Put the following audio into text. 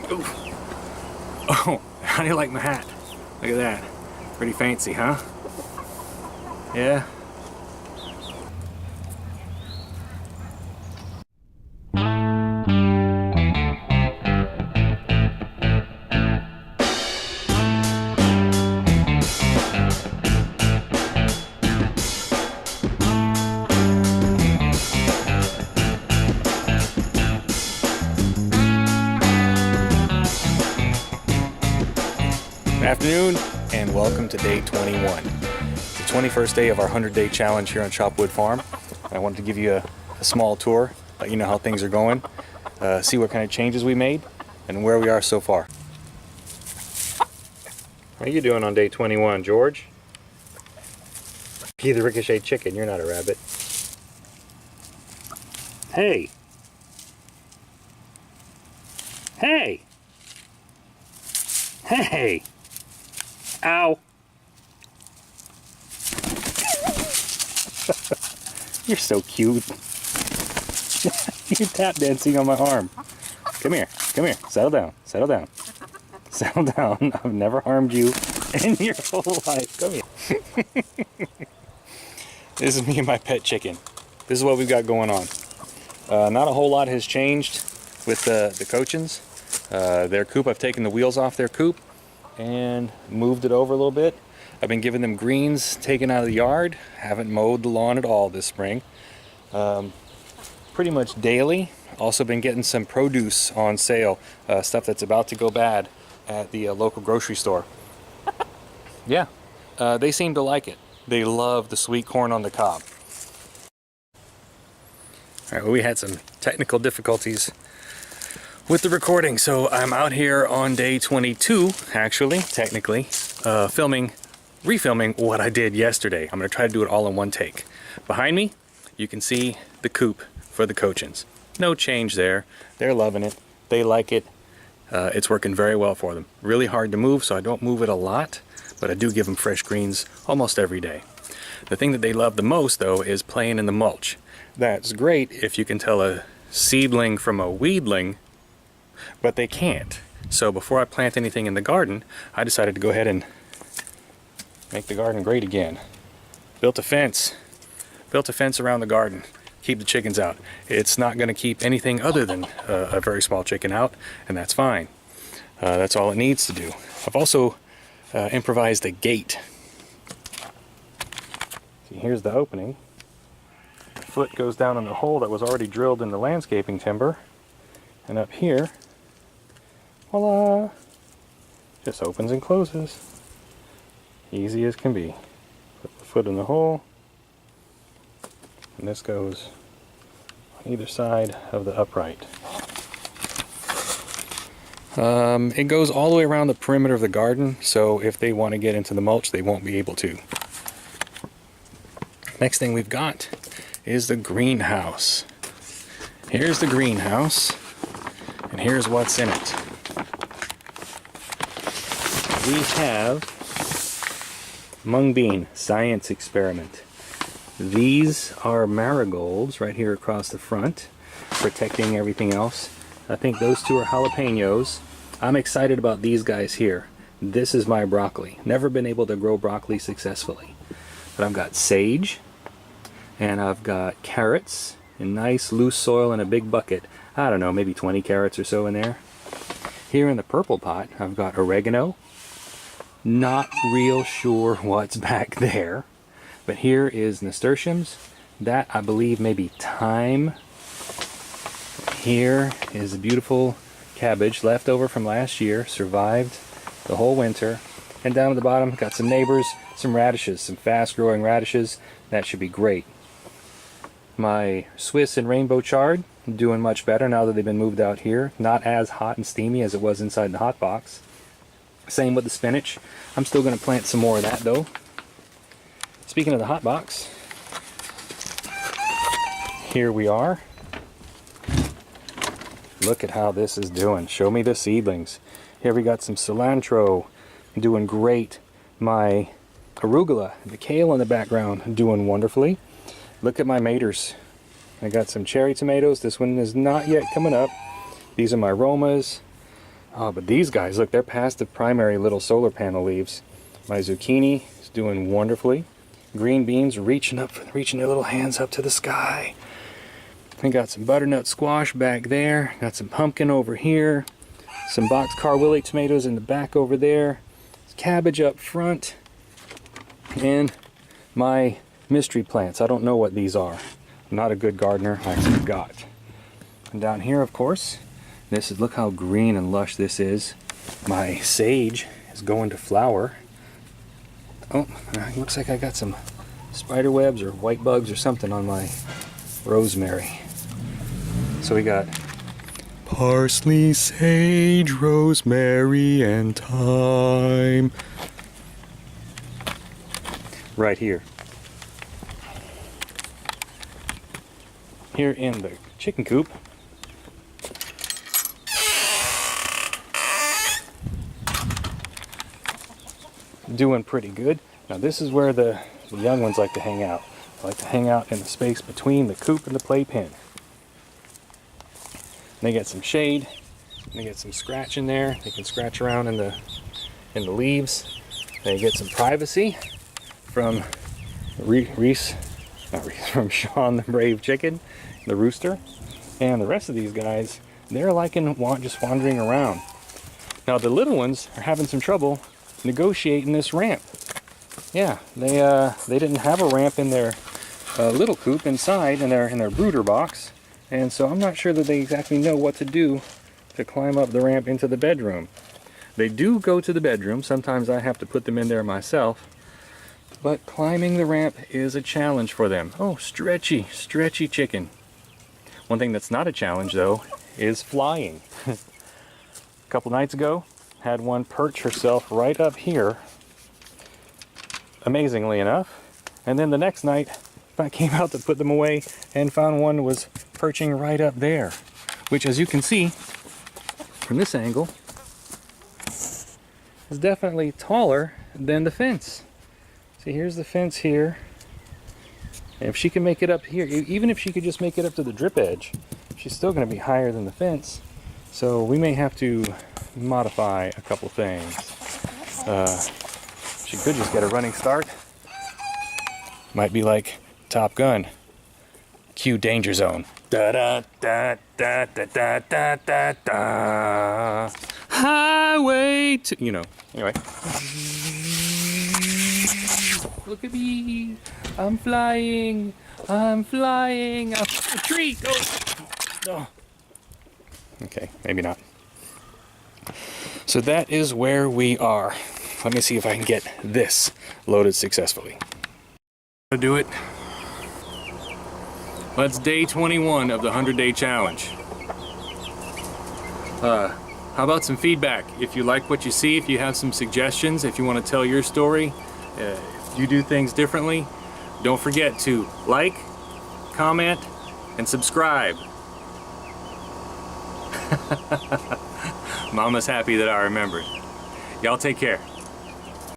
Oh, how do you like my hat? Look at that. Pretty fancy, huh? Yeah. Good afternoon and welcome to day 21. It's the 21st day of our 100-day challenge here on Chopwood Farm. I wanted to give you a small tour, let you know how things are going, see what kind of changes we made and where we are so far. How you doing on day 21, George? You're the ricochet chicken, you're not a rabbit. Hey! Hey! Hey! Ow! You're so cute. You're tap dancing on my arm. Come here, settle down, settle down. Settle down, I've never harmed you in your whole life. Come here. This is me and my pet chicken. This is what we've got going on. Not a whole lot has changed with the Cochins. Their coop, I've taken the wheels off their coop and moved it over a little bit. I've been giving them greens taken out of the yard. Haven't mowed the lawn at all this spring. Pretty much daily. Also been getting some produce on sale, stuff that's about to go bad at the local grocery store. Yeah, they seem to like it. They love the sweet corn on the cob. All right, well, we had some technical difficulties with the recording, so I'm out here on day 22, actually, technically, refilming what I did yesterday. I'm gonna try to do it all in one take. Behind me, you can see the coop for the Cochins. No change there. They're loving it. They like it. It's working very well for them. Really hard to move, so I don't move it a lot, but I do give them fresh greens almost every day. The thing that they love the most, though, is playing in the mulch. That's great if you can tell a seedling from a weedling, but they can't. So before I plant anything in the garden, I decided to go ahead and make the garden great again. Built a fence around the garden, keep the chickens out. It's not going to keep anything other than a very small chicken out, and that's fine. That's all it needs to do. I've also improvised a gate. See, here's the opening. The foot goes down in the hole that was already drilled in the landscaping timber, and up here, voila, just opens and closes. Easy as can be. Put the foot in the hole, and this goes on either side of the upright. It goes all the way around the perimeter of the garden, so if they want to get into the mulch, they won't be able to. Next thing we've got is the greenhouse. Here's the greenhouse, and here's what's in it. We have mung bean science experiment. These are marigolds right here across the front, protecting everything else. I think those two are jalapenos. I'm excited about these guys here. This is my broccoli. Never been able to grow broccoli successfully. But I've got sage, and I've got carrots in nice loose soil in a big bucket. I don't know, maybe 20 carrots or so in there. Here in the purple pot, I've got oregano. Not real sure what's back there. But here is nasturtiums. That, I believe, may be thyme. Here is a beautiful cabbage left over from last year. Survived the whole winter. And down at the bottom, got some neighbors, some radishes, some fast-growing radishes. That should be great. My Swiss and rainbow chard, doing much better now that they've been moved out here. Not as hot and steamy as it was inside the hot box. Same with the spinach. I'm still going to plant some more of that, though. Speaking of the hot box, here we are. Look at how this is doing. Show me the seedlings. Here we got some cilantro, doing great. My arugula, the kale in the background, doing wonderfully. Look at my maters. I got some cherry tomatoes. This one is not yet coming up. These are my Romas. Oh, but these guys, look, they're past the primary little solar panel leaves. My zucchini is doing wonderfully. Green beans reaching their little hands up to the sky. I got some butternut squash back there. Got some pumpkin over here. Some boxcar willy tomatoes in the back over there. Cabbage up front. And my mystery plants. I don't know what these are. I'm not a good gardener. I forgot. And down here, of course, this is, look how green and lush this is. My sage is going to flower. Oh, looks like I got some spider webs or white bugs or something on my rosemary. So we got parsley, sage, rosemary, and thyme right here. Here in the chicken coop, doing pretty good. Now this is where the young ones like to hang out. They like to hang out in the space between the coop and the playpen. They get some shade, they get some scratch in there. They can scratch around in the leaves. They get some privacy from from Sean the Brave Chicken, the rooster, and the rest of these guys. They're liking just wandering around. Now the little ones are having some trouble negotiating this ramp. Yeah, they didn't have a ramp in their little coop inside in their brooder box, and so I'm not sure that they exactly know what to do to climb up the ramp into the bedroom. They do go to the bedroom. Sometimes I have to put them in there myself, but climbing the ramp is a challenge for them. Oh, stretchy chicken. One thing that's not a challenge though is flying. A couple nights ago, had one perch herself right up here, amazingly enough, and then the next night I came out to put them away and found one was perching right up there, which, as you can see from this angle, is definitely taller than the fence. See, here's the fence here, and if she can make it up here, even if she could just make it up to the drip edge, she's still going to be higher than the fence. So we may have to modify a couple things. She could just get a running start. Might be like Top Gun. Cue Danger Zone. Da da da da da da da da da. Highway to, you know. Anyway. Look at me. I'm flying. I'm flying. A tree. Oh. Okay, maybe not. So that is where we are. Let me see if I can get this loaded successfully. To do it. That's day 21 of the 100-day challenge. How about some feedback? If you like what you see, if you have some suggestions, if you want to tell your story, if you do things differently, don't forget to like, comment, and subscribe. Mama's happy that I remembered. Y'all take care.